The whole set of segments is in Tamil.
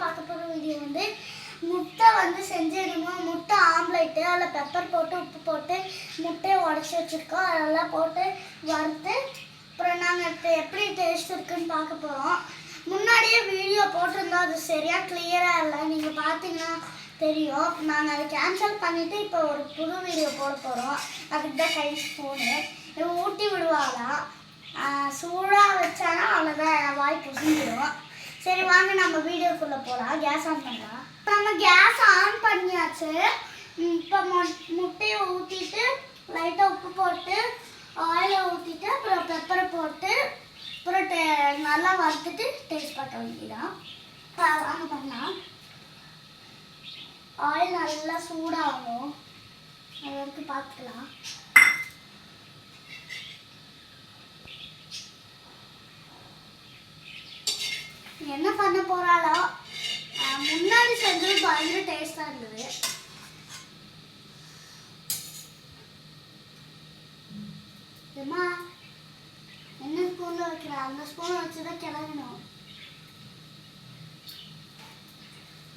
பார்க்க போகிற வீடியோ வந்து முட்டை வந்து செஞ்சிருந்தோம். முட்டை ஆம்லேட்டு, அதில் பெப்பர் போட்டு உப்பு போட்டு முட்டையை உடச்சி வச்சுருக்கோம். அதெல்லாம் போட்டு வறுத்து அப்புறம் நாங்கள் எப்படி டேஸ்ட் இருக்குன்னு பார்க்க போகிறோம். முன்னாடியே வீடியோ போட்டிருந்தோம், அது சரியாக கிளியராக இல்லை. நீங்கள் பார்த்தீங்கன்னா தெரியும். நாங்கள் அதை கேன்சல் பண்ணிவிட்டு இப்போ ஒரு புது வீடியோ போட போகிறோம். அதுக்கு தான் கை ஸ்பூனு ஊட்டி விடுவாங்களாம். சூடாக வச்சானா அவ்வளோதான், வாய் புசிஞ்சிடும். சரி வாங்க நம்ம வீடியோக்குள்ளே போகலாம். கேஸ் ஆன் பண்ணலாம். நம்ம கேஸ் ஆன் பண்ணியாச்சு. இப்போ முட்டையை ஊற்றிட்டு லைட்டாக உப்பு போட்டு ஆயிலை ஊற்றிட்டு அப்புறம் பெப்பரை போட்டு அப்புறம் நல்லா வறுத்துட்டு டேஸ்ட் பார்க்க வேண்டியதான். வாங்க பண்ணலாம். ஆயில் நல்லா சூடாகும், அது வரைக்கும் பார்த்துக்கலாம். என்ன பண்ண போறாளோ, முன்னாடி செஞ்சது பயங்கர டேஸ்டா இருந்தது. ஏமா என்ன ஸ்பூன்ல வைக்கிறா? அந்த ஸ்பூன் வச்சுதான் கிளறணும்.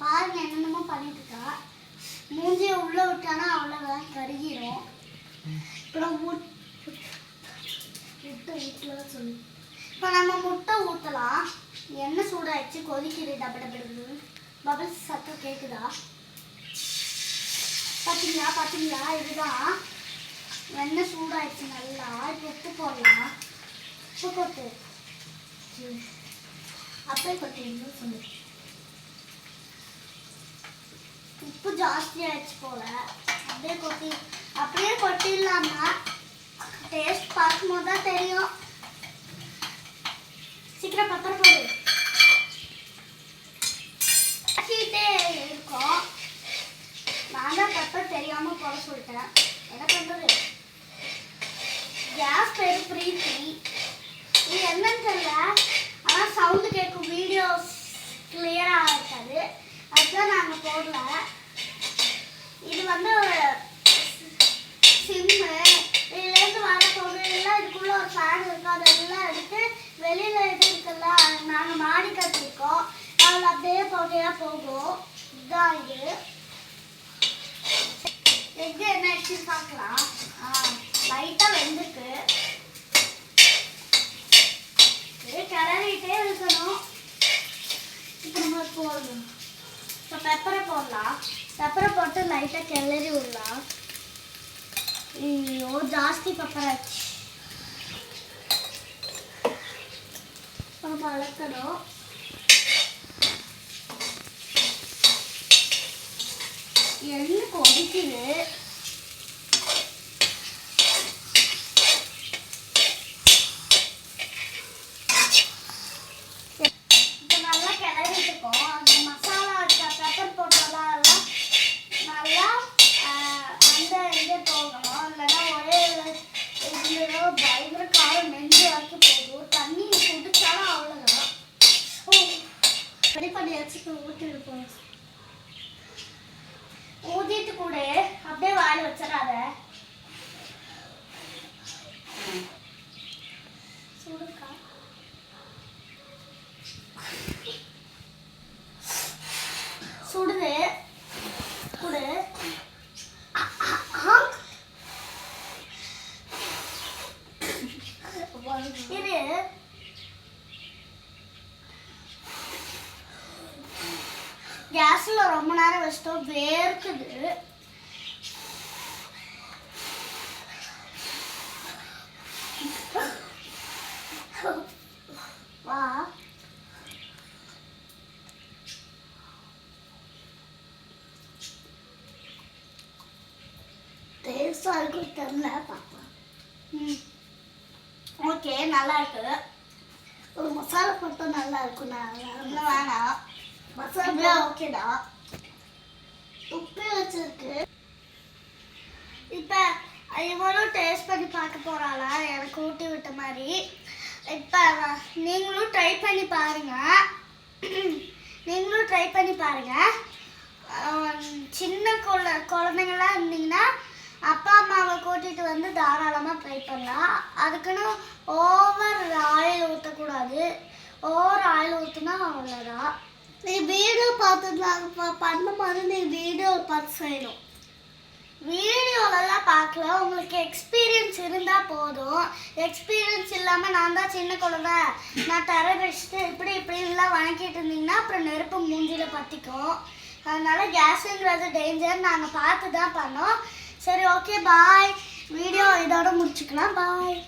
பாருங்க என்னென்னமோ பண்ணிட்டு இருக்கா. மூஞ்சியை உள்ள விட்டானா அவ்வளோதான், கருகிரும். இப்போ சொல்லு. இப்போ நம்ம முட்டை ஊற்றலாம். எண்ணெய் சூடாயிடுச்சு, கொதிக்குது. டபடபடுது பபிள்ஸ் சத்தம் கேட்குதா? பார்த்தீங்களா இதுதான் எண்ணெய் சூடாயிடுச்சு நல்லா. இப்போ உப்பு போடலாம். உப்பு போட்டு அப்படியே கொட்டிடணும் சொல்லு. உப்பு ஜாஸ்தி ஆயிடுச்சு போல. அப்படியே கொட்டிடலாமா? டேஸ்ட் பார்க்கும்போது தான் தெரியும். சீக்கிரம் பெப்பர் போடு. இருக்கும். நான் தான் பெப்பர் தெரியாம போட சொல்லிட்டேன். என்ன பண்றது? கேஸ் பேரு பிரீத்தி. இது என்னன்னு தெரியல, ஆனால் சவுண்டு கேட்கும். வீடியோ கிளியரா இருக்காது, அதுதான் நாங்கள் போடல. இது வந்து ஒரு சிம்மு. இதுலேருந்து வர பொருளெல்லாம் இதுக்குள்ள ஒரு ஃபேன் இருக்கும். அதெல்லாம் எடுத்து வெளியில இது இருக்குல்ல, நாங்கள் மாடி கட்டிருக்கோம். அதில் அப்படியே போகையா போகும். இதுதான் இது. எக்கு என்ன ஆச்சு பார்க்கலாம். லைட்டாக வெந்திருக்கு. கிளறிட்டே இருக்கணும். இப்போ நம்ம போடணும். இப்போ பெப்பரை போடலாம். பெப்பரை போட்டு லைட்டாக கிளறி விடலாம். ஐயோ ஜாஸ்தி பெப்பர் ஆச்சு. வளர்க்கணும். எண்ணெய் கொதிக்குது. இப்போ நல்லா கிளறிட்டு இருக்கோம். அந்த மசாலா பெப்பர் போட்டோம்லாம் நல்லா அந்த இதே போகணும். இல்லைன்னா ஒரே இதுல பயங்கர காரம் நெஞ்சு வரைக்கும் போகும். தண்ணி குடிச்சாலும் அவ்வளோதான். ரெடி பண்ணியாச்சு. ஊற்றிருப்போம். ஊதிட்டு கூட அப்படியே வாயில் வச்சிடாத. சுடுக்கா சுடுது குடு. இது கேஸ்ல ரொம்ப நேரம் வச்சிட்டோம், வேர்க்குது. வா டேஸ்டா இருக்கும் தெரியல, பார்க்கலாம். ஓகே நல்லா இருக்கு. ஒரு மசாலா போட்டு நல்லா இருக்கும். நான் வேணாம், மசாலா ஓகேடா. உப்பு வச்சிருக்கு. இப்போ இவரும் டேஸ்ட் பண்ணி பார்க்க போறாளா, எனக்கு ஊட்டி விட்ட மாதிரி. இப்போ நீங்களும் ட்ரை பண்ணி பாருங்க. சின்ன குழந்தைங்களாம் இருந்தீங்கன்னா அப்பா அம்மாவை கூட்டிகிட்டு வந்து தாராளமாக ட்ரை பண்ணலாம். அதுக்குன்னு ஓவர் ஆயில் ஊற்றக்கூடாது. ஓவர் ஆயில் ஊற்றினா அவ்வளோதான். நீ வீடியோ பார்த்து நாங்கள் பண்ண மாதிரி நீ வீடியோ பார்த்து செய்யணும். வீடியோலலாம் பார்க்கல, உங்களுக்கு எக்ஸ்பீரியன்ஸ் இருந்தால் போதும். எக்ஸ்பீரியன்ஸ் இல்லாமல் நான் தான் சின்ன குழந்தை, நான் தர வச்சுட்டு இப்படிலாம் வணக்கிட்டு இருந்தீங்கன்னா அப்புறம் நெருப்பு மூஞ்சியில் பற்றிக்கும். அதனால் கேஸுங்கிறது டேஞ்சர், நாங்கள் பார்த்து தான் பண்ணோம். சரி, ஓகே, பாய். வீடியோ இதோட முடிச்சுக்கலாம். பாய்.